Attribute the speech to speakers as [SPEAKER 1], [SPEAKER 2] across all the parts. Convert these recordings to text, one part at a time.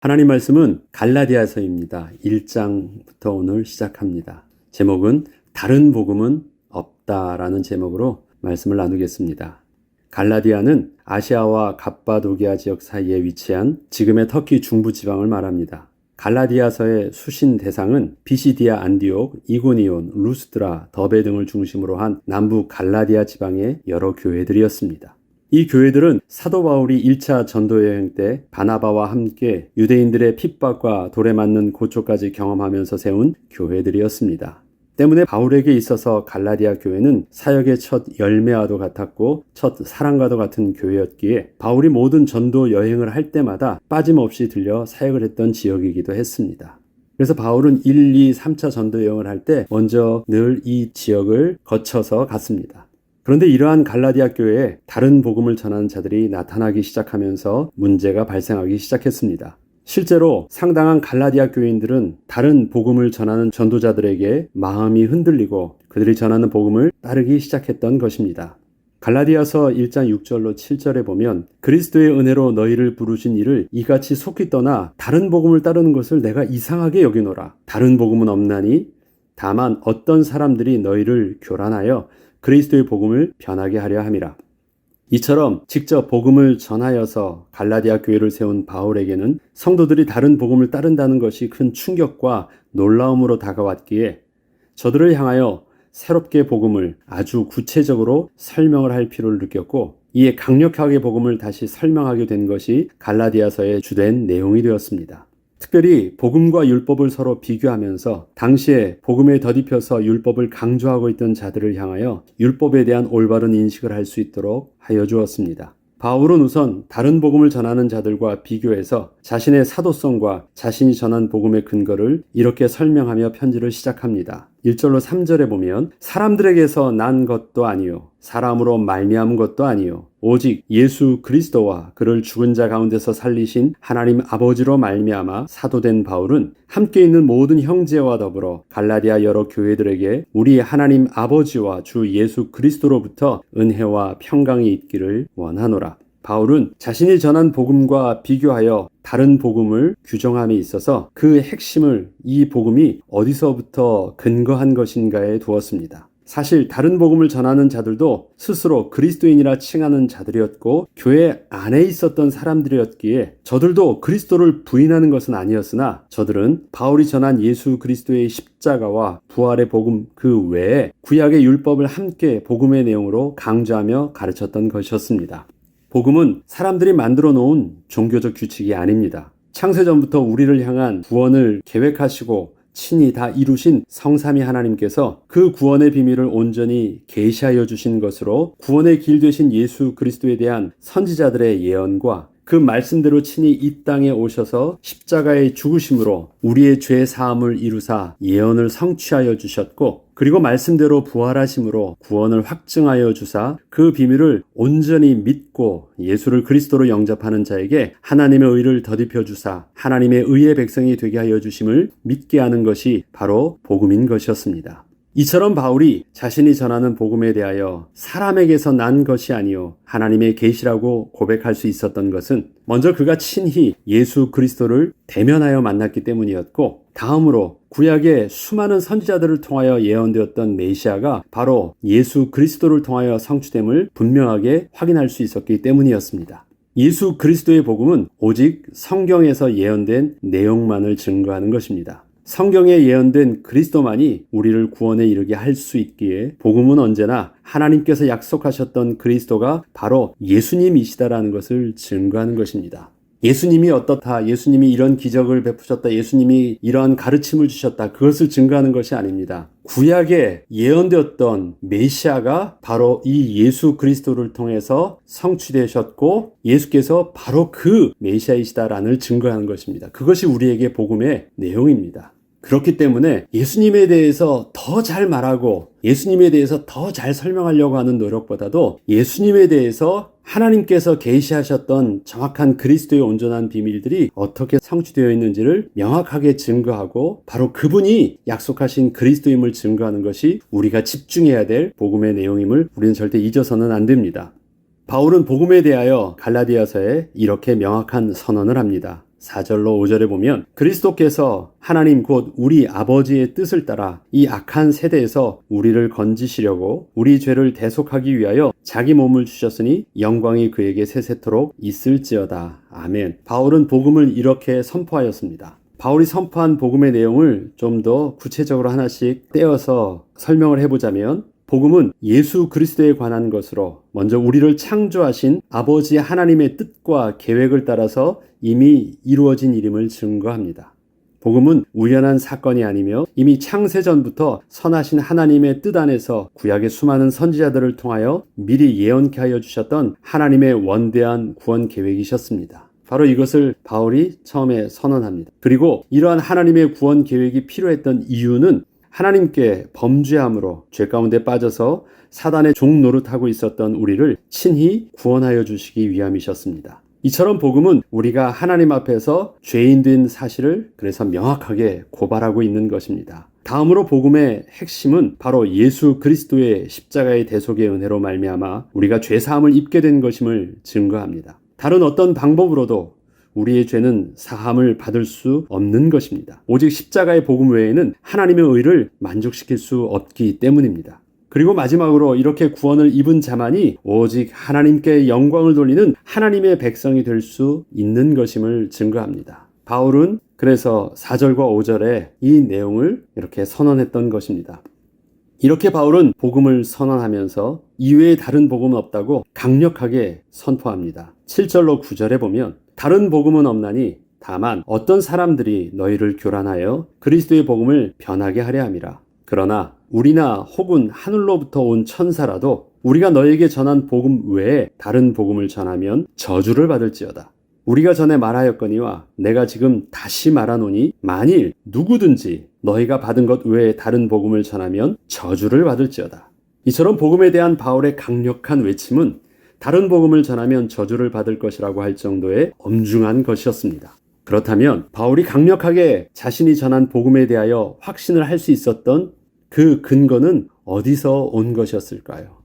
[SPEAKER 1] 하나님 말씀은 갈라디아서입니다. 1장부터 오늘 시작합니다. 제목은 다른 복음은 없다라는 제목으로 말씀을 나누겠습니다. 갈라디아는 아시아와 갑바도기아 지역 사이에 위치한 지금의 터키 중부 지방을 말합니다. 갈라디아서의 수신 대상은 비시디아 안디옥, 이고니온, 루스드라, 더베 등을 중심으로 한 남부 갈라디아 지방의 여러 교회들이었습니다. 이 교회들은 사도 바울이 1차 전도 여행 때 바나바와 함께 유대인들의 핍박과 돌에 맞는 고초까지 경험하면서 세운 교회들이었습니다. 때문에 바울에게 있어서 갈라디아 교회는 사역의 첫 열매와도 같았고 첫 사랑과도 같은 교회였기에 바울이 모든 전도 여행을 할 때마다 빠짐없이 들려 사역을 했던 지역이기도 했습니다. 그래서 바울은 1, 2, 3차 전도 여행을 할 때 먼저 늘 이 지역을 거쳐서 갔습니다. 그런데 이러한 갈라디아 교회에 다른 복음을 전하는 자들이 나타나기 시작하면서 문제가 발생하기 시작했습니다. 실제로 상당한 갈라디아 교인들은 다른 복음을 전하는 전도자들에게 마음이 흔들리고 그들이 전하는 복음을 따르기 시작했던 것입니다. 갈라디아서 1장 6절로 7절에 보면 그리스도의 은혜로 너희를 부르신 이를 이같이 속히 떠나 다른 복음을 따르는 것을 내가 이상하게 여기노라. 다른 복음은 없나니 다만 어떤 사람들이 너희를 교란하여 그리스도의 복음을 변하게 하려 함이라. 이처럼 직접 복음을 전하여서 갈라디아 교회를 세운 바울에게는 성도들이 다른 복음을 따른다는 것이 큰 충격과 놀라움으로 다가왔기에 저들을 향하여 새롭게 복음을 아주 구체적으로 설명을 할 필요를 느꼈고 이에 강력하게 복음을 다시 설명하게 된 것이 갈라디아서의 주된 내용이 되었습니다. 특별히 복음과 율법을 서로 비교하면서 당시에 복음에 더딥혀서 율법을 강조하고 있던 자들을 향하여 율법에 대한 올바른 인식을 할 수 있도록 하여 주었습니다. 바울은 우선 다른 복음을 전하는 자들과 비교해서 자신의 사도성과 자신이 전한 복음의 근거를 이렇게 설명하며 편지를 시작합니다. 1절로 3절에 보면 사람들에게서 난 것도 아니요 사람으로 말미암은 것도 아니요 오직 예수 그리스도와 그를 죽은 자 가운데서 살리신 하나님 아버지로 말미암아 사도된 바울은 함께 있는 모든 형제와 더불어 갈라디아 여러 교회들에게 우리 하나님 아버지와 주 예수 그리스도로부터 은혜와 평강이 있기를 원하노라. 바울은 자신이 전한 복음과 비교하여 다른 복음을 규정함에 있어서 그 핵심을 이 복음이 어디서부터 근거한 것인가에 두었습니다. 사실 다른 복음을 전하는 자들도 스스로 그리스도인이라 칭하는 자들이었고 교회 안에 있었던 사람들이었기에 저들도 그리스도를 부인하는 것은 아니었으나 저들은 바울이 전한 예수 그리스도의 십자가와 부활의 복음 그 외에 구약의 율법을 함께 복음의 내용으로 강조하며 가르쳤던 것이었습니다. 복음은 사람들이 만들어 놓은 종교적 규칙이 아닙니다. 창세전부터 우리를 향한 구원을 계획하시고 친히 다 이루신 성삼위 하나님께서 그 구원의 비밀을 온전히 계시하여 주신 것으로 구원의 길 되신 예수 그리스도에 대한 선지자들의 예언과 그 말씀대로 친히 이 땅에 오셔서 십자가의 죽으심으로 우리의 죄 사함을 이루사 예언을 성취하여 주셨고 그리고 말씀대로 부활하심으로 구원을 확증하여 주사 그 비밀을 온전히 믿고 예수를 그리스도로 영접하는 자에게 하나님의 의를 더딥혀 주사 하나님의 의의 백성이 되게 하여 주심을 믿게 하는 것이 바로 복음인 것이었습니다. 이처럼 바울이 자신이 전하는 복음에 대하여 사람에게서 난 것이 아니요 하나님의 계시라고 고백할 수 있었던 것은 먼저 그가 친히 예수 그리스도를 대면하여 만났기 때문이었고 다음으로 구약의 수많은 선지자들을 통하여 예언되었던 메시아가 바로 예수 그리스도를 통하여 성취됨을 분명하게 확인할 수 있었기 때문이었습니다. 예수 그리스도의 복음은 오직 성경에서 예언된 내용만을 증거하는 것입니다. 성경에 예언된 그리스도만이 우리를 구원에 이르게 할 수 있기에 복음은 언제나 하나님께서 약속하셨던 그리스도가 바로 예수님이시다라는 것을 증거하는 것입니다. 예수님이 어떻다, 예수님이 이런 기적을 베푸셨다, 예수님이 이러한 가르침을 주셨다, 그것을 증거하는 것이 아닙니다. 구약에 예언되었던 메시아가 바로 이 예수 그리스도를 통해서 성취되셨고 예수께서 바로 그 메시아이시다라는 증거하는 것입니다. 그것이 우리에게 복음의 내용입니다. 그렇기 때문에 예수님에 대해서 더 잘 말하고 예수님에 대해서 더 잘 설명하려고 하는 노력보다도 예수님에 대해서 하나님께서 계시하셨던 정확한 그리스도의 온전한 비밀들이 어떻게 성취되어 있는지를 명확하게 증거하고 바로 그분이 약속하신 그리스도임을 증거하는 것이 우리가 집중해야 될 복음의 내용임을 우리는 절대 잊어서는 안 됩니다. 바울은 복음에 대하여 갈라디아서에 이렇게 명확한 선언을 합니다. 4절로 5절에 보면 그리스도께서 하나님 곧 우리 아버지의 뜻을 따라 이 악한 세대에서 우리를 건지시려고 우리 죄를 대속하기 위하여 자기 몸을 주셨으니 영광이 그에게 세세토록 있을지어다. 아멘. 바울은 복음을 이렇게 선포하였습니다. 바울이 선포한 복음의 내용을 좀 더 구체적으로 하나씩 떼어서 설명을 해보자면 복음은 예수 그리스도에 관한 것으로 먼저 우리를 창조하신 아버지 하나님의 뜻과 계획을 따라서 이미 이루어진 일임을 증거합니다. 복음은 우연한 사건이 아니며 이미 창세전부터 선하신 하나님의 뜻 안에서 구약의 수많은 선지자들을 통하여 미리 예언케 하여 주셨던 하나님의 원대한 구원 계획이셨습니다. 바로 이것을 바울이 처음에 선언합니다. 그리고 이러한 하나님의 구원 계획이 필요했던 이유는 하나님께 범죄함으로 죄 가운데 빠져서 사단의 종 노릇하고 있었던 우리를 친히 구원하여 주시기 위함이셨습니다. 이처럼 복음은 우리가 하나님 앞에서 죄인된 사실을 그래서 명확하게 고발하고 있는 것입니다. 다음으로 복음의 핵심은 바로 예수 그리스도의 십자가의 대속의 은혜로 말미암아 우리가 죄사함을 입게 된 것임을 증거합니다. 다른 어떤 방법으로도 우리의 죄는 사함을 받을 수 없는 것입니다. 오직 십자가의 복음 외에는 하나님의 의를 만족시킬 수 없기 때문입니다. 그리고 마지막으로 이렇게 구원을 입은 자만이 오직 하나님께 영광을 돌리는 하나님의 백성이 될 수 있는 것임을 증거합니다. 바울은 그래서 4절과 5절에 이 내용을 이렇게 선언했던 것입니다. 이렇게 바울은 복음을 선언하면서 이외에 다른 복음은 없다고 강력하게 선포합니다. 7절로 9절에 보면 다른 복음은 없나니 다만 어떤 사람들이 너희를 교란하여 그리스도의 복음을 변하게 하려 함이라. 그러나 우리나 혹은 하늘로부터 온 천사라도 우리가 너에게 전한 복음 외에 다른 복음을 전하면 저주를 받을지어다. 우리가 전에 말하였거니와 내가 지금 다시 말하노니 만일 누구든지 너희가 받은 것 외에 다른 복음을 전하면 저주를 받을지어다. 이처럼 복음에 대한 바울의 강력한 외침은 다른 복음을 전하면 저주를 받을 것이라고 할 정도의 엄중한 것이었습니다. 그렇다면 바울이 강력하게 자신이 전한 복음에 대하여 확신을 할 수 있었던 그 근거는 어디서 온 것이었을까요?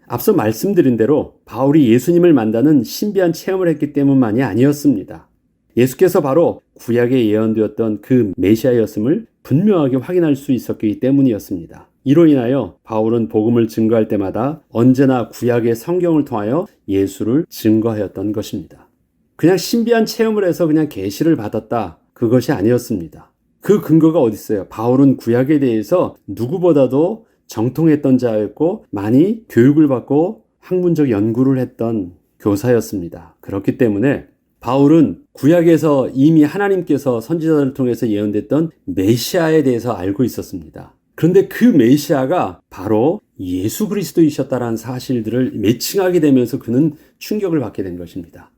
[SPEAKER 1] 앞서 말씀드린 대로 바울이 예수님을 만나는 신비한 체험을 했기 때문만이 아니었습니다. 예수께서 바로 구약에 예언되었던 그 메시아였음을 분명하게 확인할 수 있었기 때문이었습니다. 이로 인하여 바울은 복음을 증거할 때마다 언제나 구약의 성경을 통하여 예수를 증거하였던 것입니다. 그냥 신비한 체험을 해서 그냥 계시를 받았다, 그것이 아니었습니다. 그 근거가 어디 있어요? 바울은 구약에 대해서 누구보다도 정통했던 자였고 많이 교육을 받고 학문적 연구를 했던 교사였습니다. 그렇기 때문에 바울은 구약에서 이미 하나님께서 선지자들을 통해서 예언됐던 메시아에 대해서 알고 있었습니다. 그런데 그 메시아가 바로 예수 그리스도이셨다라는 사실들을 매칭하게 되면서 그는 충격을 받게 된 것입니다.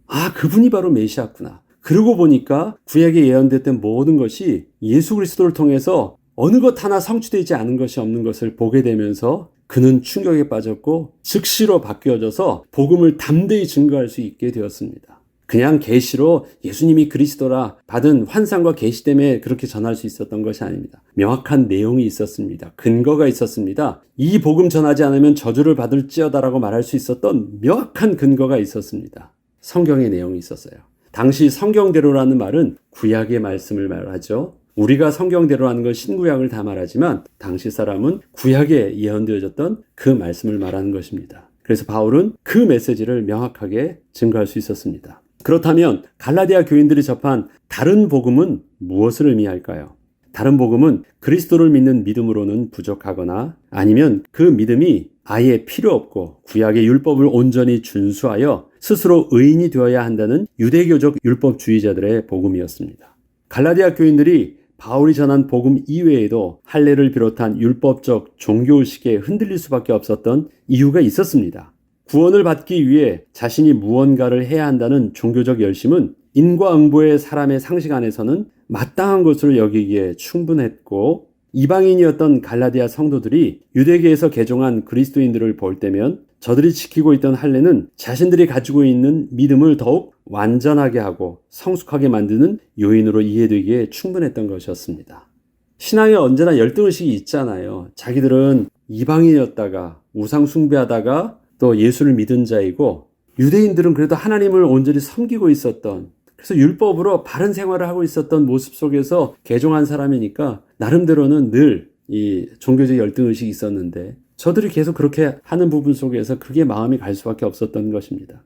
[SPEAKER 1] 아, 그분이 바로 메시아구나. 그러고 보니까 구약에 예언됐던 모든 것이 예수 그리스도를 통해서 어느 것 하나 성취되지 않은 것이 없는 것을 보게 되면서 그는 충격에 빠졌고 즉시로 바뀌어져서 복음을 담대히 증거할 수 있게 되었습니다. 그냥 계시로 예수님이 그리스도라 받은 환상과 계시 때문에 그렇게 전할 수 있었던 것이 아닙니다. 명확한 내용이 있었습니다. 근거가 있었습니다. 이 복음 전하지 않으면 저주를 받을지어다라고 말할 수 있었던 명확한 근거가 있었습니다. 성경의 내용이 있었어요. 당시 성경대로라는 말은 구약의 말씀을 말하죠. 우리가 성경대로라는 건 신구약을 다 말하지만 당시 사람은 구약에 예언되어졌던 그 말씀을 말하는 것입니다. 그래서 바울은 그 메시지를 명확하게 증거할 수 있었습니다. 그렇다면 갈라디아 교인들이 접한 다른 복음은 무엇을 의미할까요? 다른 복음은 그리스도를 믿는 믿음으로는 부족하거나 아니면 그 믿음이 아예 필요 없고 구약의 율법을 온전히 준수하여 스스로 의인이 되어야 한다는 유대교적 율법주의자들의 복음이었습니다. 갈라디아 교인들이 바울이 전한 복음 이외에도 할례를 비롯한 율법적 종교의식에 흔들릴 수밖에 없었던 이유가 있었습니다. 구원을 받기 위해 자신이 무언가를 해야 한다는 종교적 열심은 인과응보의 사람의 상식 안에서는 마땅한 것으로 여기기에 충분했고 이방인이었던 갈라디아 성도들이 유대계에서 개종한 그리스도인들을 볼 때면 저들이 지키고 있던 할례는 자신들이 가지고 있는 믿음을 더욱 완전하게 하고 성숙하게 만드는 요인으로 이해되기에 충분했던 것이었습니다. 신앙에 언제나 열등의식이 있잖아요. 자기들은 이방인이었다가 우상 숭배하다가 또 예수를 믿은 자이고 유대인들은 그래도 하나님을 온전히 섬기고 있었던 그래서 율법으로 바른 생활을 하고 있었던 모습 속에서 개종한 사람이니까 나름대로는 늘 이 종교적 열등의식이 있었는데 저들이 계속 그렇게 하는 부분 속에서 그게 마음이 갈 수밖에 없었던 것입니다.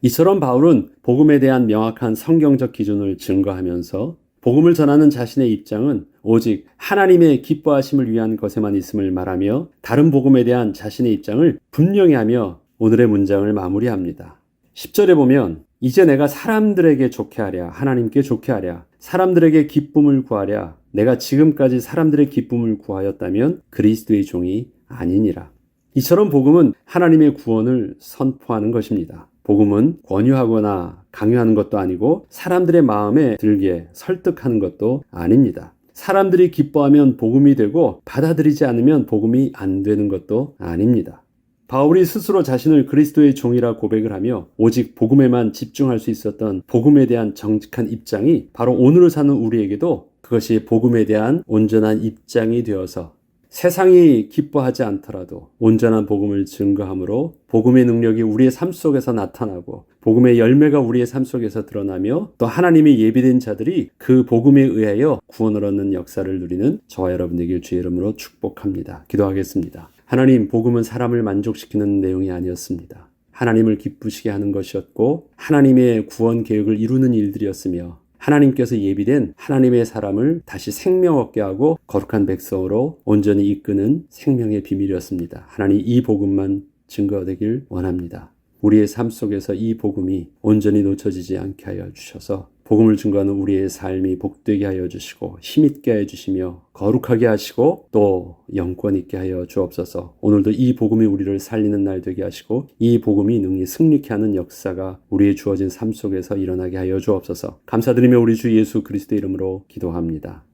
[SPEAKER 1] 이처럼 바울은 복음에 대한 명확한 성경적 기준을 증거하면서 복음을 전하는 자신의 입장은 오직 하나님의 기뻐하심을 위한 것에만 있음을 말하며 다른 복음에 대한 자신의 입장을 분명히 하며 오늘의 문장을 마무리합니다. 10절에 보면 이제 내가 사람들에게 좋게 하랴 하나님께 좋게 하랴 사람들에게 기쁨을 구하랴 내가 지금까지 사람들의 기쁨을 구하였다면 그리스도의 종이 아니니라. 이처럼 복음은 하나님의 구원을 선포하는 것입니다. 복음은 권유하거나 강요하는 것도 아니고 사람들의 마음에 들게 설득하는 것도 아닙니다. 사람들이 기뻐하면 복음이 되고 받아들이지 않으면 복음이 안 되는 것도 아닙니다. 바울이 스스로 자신을 그리스도의 종이라 고백을 하며 오직 복음에만 집중할 수 있었던 복음에 대한 정직한 입장이 바로 오늘을 사는 우리에게도 그것이 복음에 대한 온전한 입장이 되어서 세상이 기뻐하지 않더라도 온전한 복음을 증거함으로 복음의 능력이 우리의 삶 속에서 나타나고 복음의 열매가 우리의 삶 속에서 드러나며 또 하나님의 예비된 자들이 그 복음에 의하여 구원을 얻는 역사를 누리는 저와 여러분 되길 주의 이름으로 축복합니다. 기도하겠습니다. 하나님, 복음은 사람을 만족시키는 내용이 아니었습니다. 하나님을 기쁘시게 하는 것이었고 하나님의 구원 계획을 이루는 일들이었으며 하나님께서 예비된 하나님의 사람을 다시 생명 얻게 하고 거룩한 백성으로 온전히 이끄는 생명의 비밀이었습니다. 하나님, 이 복음만 증거되길 원합니다. 우리의 삶 속에서 이 복음이 온전히 놓쳐지지 않게 하여 주셔서 복음을 증거하는 우리의 삶이 복되게 하여 주시고 힘있게 하여 주시며 거룩하게 하시고 또 영권 있게 하여 주옵소서. 오늘도 이 복음이 우리를 살리는 날 되게 하시고 이 복음이 능히 승리케 하는 역사가 우리의 주어진 삶 속에서 일어나게 하여 주옵소서. 감사드리며 우리 주 예수 그리스도의 이름으로 기도합니다.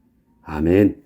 [SPEAKER 1] 아멘.